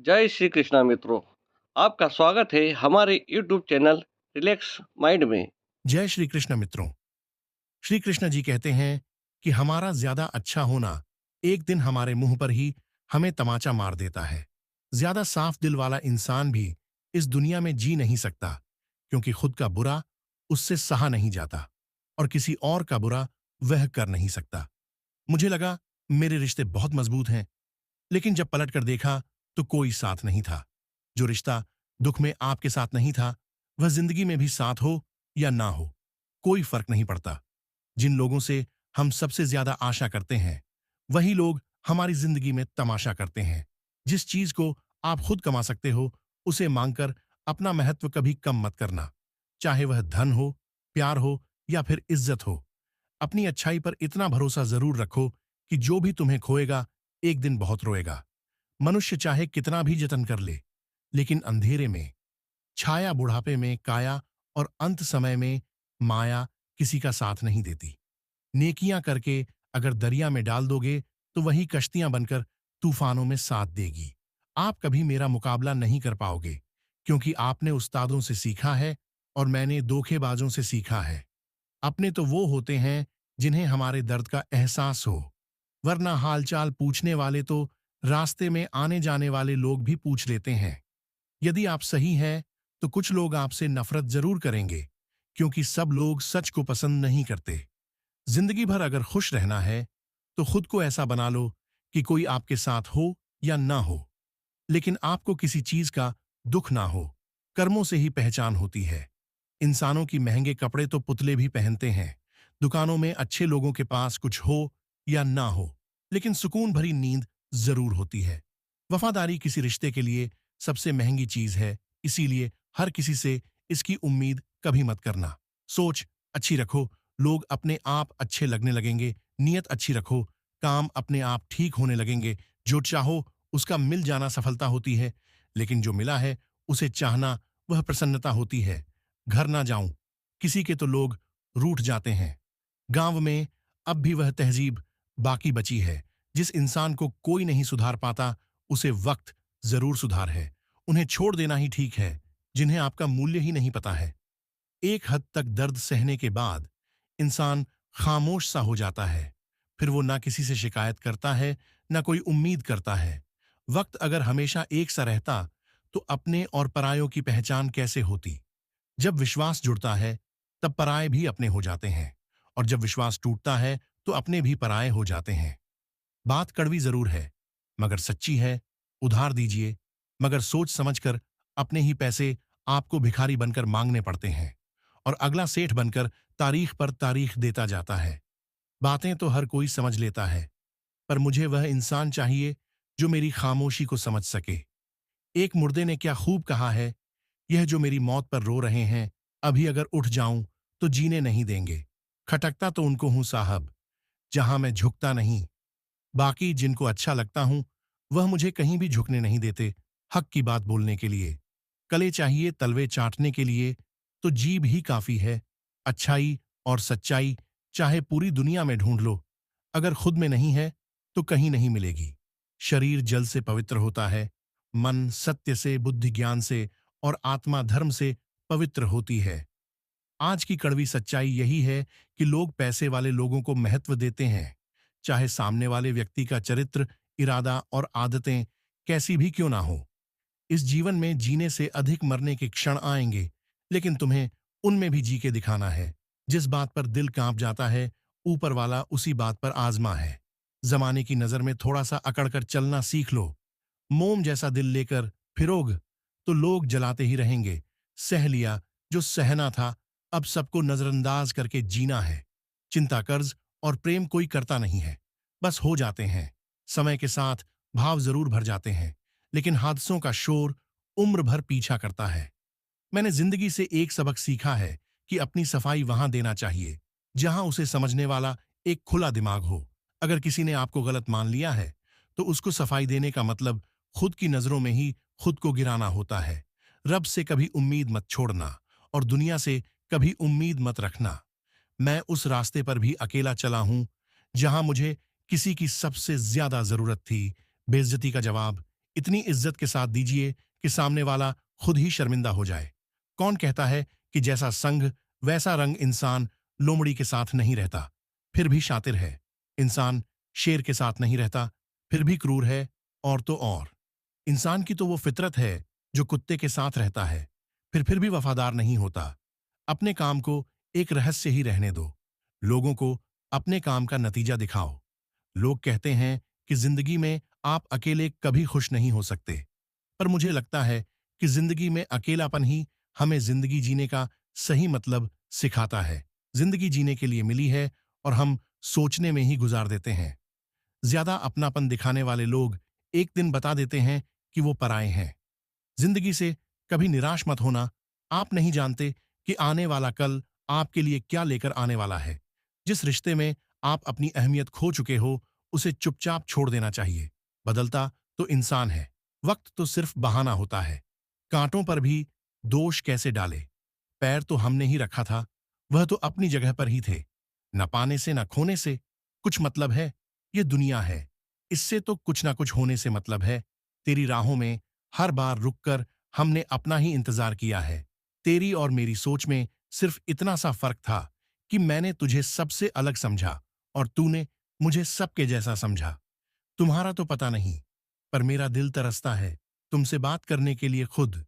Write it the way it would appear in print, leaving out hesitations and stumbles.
जय श्री कृष्णा मित्रों। आपका स्वागत है हमारे यूट्यूब चैनल रिलैक्स माइंड में। जय श्री कृष्ण मित्रों। श्री कृष्ण जी कहते हैं कि हमारा ज्यादा अच्छा होना एक दिन हमारे मुंह पर ही हमें तमाचा मार देता है। ज्यादा साफ दिल वाला इंसान भी इस दुनिया में जी नहीं सकता, क्योंकि खुद का बुरा उससे सहा नहीं जाता और किसी और का बुरा वह कर नहीं सकता। मुझे लगा मेरे रिश्ते बहुत मजबूत हैं, लेकिन जब पलट कर देखा तो कोई साथ नहीं था। जो रिश्ता दुख में आपके साथ नहीं था, वह जिंदगी में भी साथ हो या ना हो, कोई फर्क नहीं पड़ता। जिन लोगों से हम सबसे ज्यादा आशा करते हैं, वही लोग हमारी जिंदगी में तमाशा करते हैं। जिस चीज को आप खुद कमा सकते हो, उसे मांगकर अपना महत्व कभी कम मत करना। चाहे वह धन हो, प्यार हो या फिर इज्जत हो। अपनी अच्छाई पर इतना भरोसा जरूर रखो कि जो भी तुम्हें खोएगा, एक दिन बहुत रोएगा। मनुष्य चाहे कितना भी जतन कर ले, लेकिन अंधेरे में छाया, बुढ़ापे में काया और अंत समय में माया किसी का साथ नहीं देती। नेकियां करके अगर दरिया में डाल दोगे, तो वही कश्तियां बनकर तूफानों में साथ देगी। आप कभी मेरा मुकाबला नहीं कर पाओगे, क्योंकि आपने उस्तादों से सीखा है और मैंने धोखेबाजों से सीखा है। अपने तो वो होते हैं जिन्हें हमारे दर्द का एहसास हो, वरना हालचाल पूछने वाले तो रास्ते में आने जाने वाले लोग भी पूछ लेते हैं। यदि आप सही हैं, तो कुछ लोग आपसे नफरत जरूर करेंगे, क्योंकि सब लोग सच को पसंद नहीं करते। जिंदगी भर अगर खुश रहना है, तो खुद को ऐसा बना लो कि कोई आपके साथ हो या ना हो, लेकिन आपको किसी चीज का दुख ना हो। कर्मों से ही पहचान होती है। इंसानों की महंगे कपड़े तो पुतले भी पहनते हैं। दुकानों में अच्छे लोगों के पास कुछ हो या ना हो, लेकिन सुकून भरी नींद जरूर होती है। वफादारी किसी रिश्ते के लिए सबसे महंगी चीज है, इसीलिए हर किसी से इसकी उम्मीद कभी मत करना। सोच अच्छी रखो, लोग अपने आप अच्छे लगने लगेंगे। नीयत अच्छी रखो, काम अपने आप ठीक होने लगेंगे। जो चाहो उसका मिल जाना सफलता होती है, लेकिन जो मिला है उसे चाहना वह प्रसन्नता होती है। घर ना जाऊं, किसी के तो लोग रूठ जाते हैं। गांव में अब भी वह तहजीब बाकी बची है। जिस इंसान को कोई नहीं सुधार पाता, उसे वक्त जरूर सुधार है। उन्हें छोड़ देना ही ठीक है, जिन्हें आपका मूल्य ही नहीं पता है। एक हद तक दर्द सहने के बाद इंसान खामोश सा हो जाता है। फिर वो ना किसी से शिकायत करता है, ना कोई उम्मीद करता है। वक्त अगर हमेशा एक सा रहता, तो अपने और परायों की पहचान कैसे होती। जब विश्वास जुड़ता है, तब पराये भी अपने हो जाते हैं, और जब विश्वास टूटता है, तो अपने भी पराये हो जाते हैं। बात कड़वी जरूर है, मगर सच्ची है। उधार दीजिए, मगर सोच समझकर। अपने ही पैसे आपको भिखारी बनकर मांगने पड़ते हैं, और अगला सेठ बनकर तारीख पर तारीख देता जाता है। बातें तो हर कोई समझ लेता है, पर मुझे वह इंसान चाहिए जो मेरी खामोशी को समझ सके। एक मुर्दे ने क्या खूब कहा है, यह जो मेरी मौत पर रो रहे हैं, अभी अगर उठ जाऊं तो जीने नहीं देंगे। खटकता तो उनको हूं साहब, जहां मैं झुकता नहीं। बाकी जिनको अच्छा लगता हूं, वह मुझे कहीं भी झुकने नहीं देते। हक की बात बोलने के लिए कले चाहिए, तलवे चाटने के लिए तो जीभ ही काफी है। अच्छाई और सच्चाई चाहे पूरी दुनिया में ढूंढ लो, अगर खुद में नहीं है तो कहीं नहीं मिलेगी। शरीर जल से पवित्र होता है, मन सत्य से, बुद्धि ज्ञान से और आत्मा धर्म से पवित्र होती है। आज की कड़वी सच्चाई यही है कि लोग पैसे वाले लोगों को महत्व देते हैं, चाहे सामने वाले व्यक्ति का चरित्र, इरादा और आदतें कैसी भी क्यों ना हो। इस जीवन में जीने से अधिक मरने के क्षण आएंगे, लेकिन तुम्हें उनमें भी जी के दिखाना है। जिस बात पर दिल कांप जाता है, ऊपर वाला उसी बात पर आजमा है। जमाने की नजर में थोड़ा सा अकड़कर चलना सीख लो। मोम जैसा दिल लेकर फिरोग तो लोग जलाते ही रहेंगे। सह लिया जो सहना था, अब सबको नजरअंदाज करके जीना है। चिंता, कर्ज और प्रेम कोई करता नहीं है, बस हो जाते हैं। समय के साथ भाव जरूर भर जाते हैं, लेकिन हादसों का शोर उम्र भर पीछा करता है। मैंने जिंदगी से एक सबक सीखा है कि अपनी सफाई वहां देना चाहिए जहां उसे समझने वाला एक खुला दिमाग हो। अगर किसी ने आपको गलत मान लिया है, तो उसको सफाई देने का मतलब खुद की नजरों में ही खुद को गिराना होता है। रब से कभी उम्मीद मत छोड़ना, और दुनिया से कभी उम्मीद मत रखना। मैं उस रास्ते पर भी अकेला चला हूं, जहां मुझे किसी की सबसे ज्यादा जरूरत थी। बेइज्जती का जवाब इतनी इज्जत के साथ दीजिए कि सामने वाला खुद ही शर्मिंदा हो जाए। कौन कहता है कि जैसा संग वैसा रंग? इंसान लोमड़ी के साथ नहीं रहता, फिर भी शातिर है। इंसान शेर के साथ नहीं रहता, फिर भी क्रूर है। और तो और, इंसान की तो वो फितरत है जो कुत्ते के साथ रहता है, फिर भी वफादार नहीं होता। अपने काम को एक रहस्य ही रहने दो। लोगों को अपने काम का नतीजा दिखाओ। लोग कहते हैं कि जिंदगी में आप अकेले कभी खुश नहीं हो सकते, पर मुझे लगता है कि जिंदगी में अकेलापन ही हमें जिंदगी जीने का सही मतलब सिखाता है। जिंदगी जीने के लिए मिली है और हम सोचने में ही गुजार देते हैं। ज्यादा अपनापन दिखाने वाले लोग एक दिन बता देते हैं कि वो पराए हैं। जिंदगी से कभी निराश मत होना। आप नहीं जानते कि आने वाला कल आपके लिए क्या लेकर आने वाला है। जिस रिश्ते में आप अपनी अहमियत खो चुके हो, उसे चुपचाप छोड़ देना चाहिए। बदलता तो इंसान है, वक्त तो सिर्फ बहाना होता है। कांटों पर भी दोष कैसे डाले? पैर तो हमने ही रखा था, वह तो अपनी जगह पर ही थे। न पाने से न खोने से कुछ मतलब है। ये दुनिया है, इससे तो कुछ ना कुछ होने से मतलब है। तेरी राहों में हर बार रुककर हमने अपना ही इंतजार किया है। तेरी और मेरी सोच में सिर्फ इतना सा फर्क था कि मैंने तुझे सबसे अलग समझा और तूने मुझे सबके जैसा समझा। तुम्हारा तो पता नहीं, पर मेरा दिल तरसता है तुमसे बात करने के लिए खुद।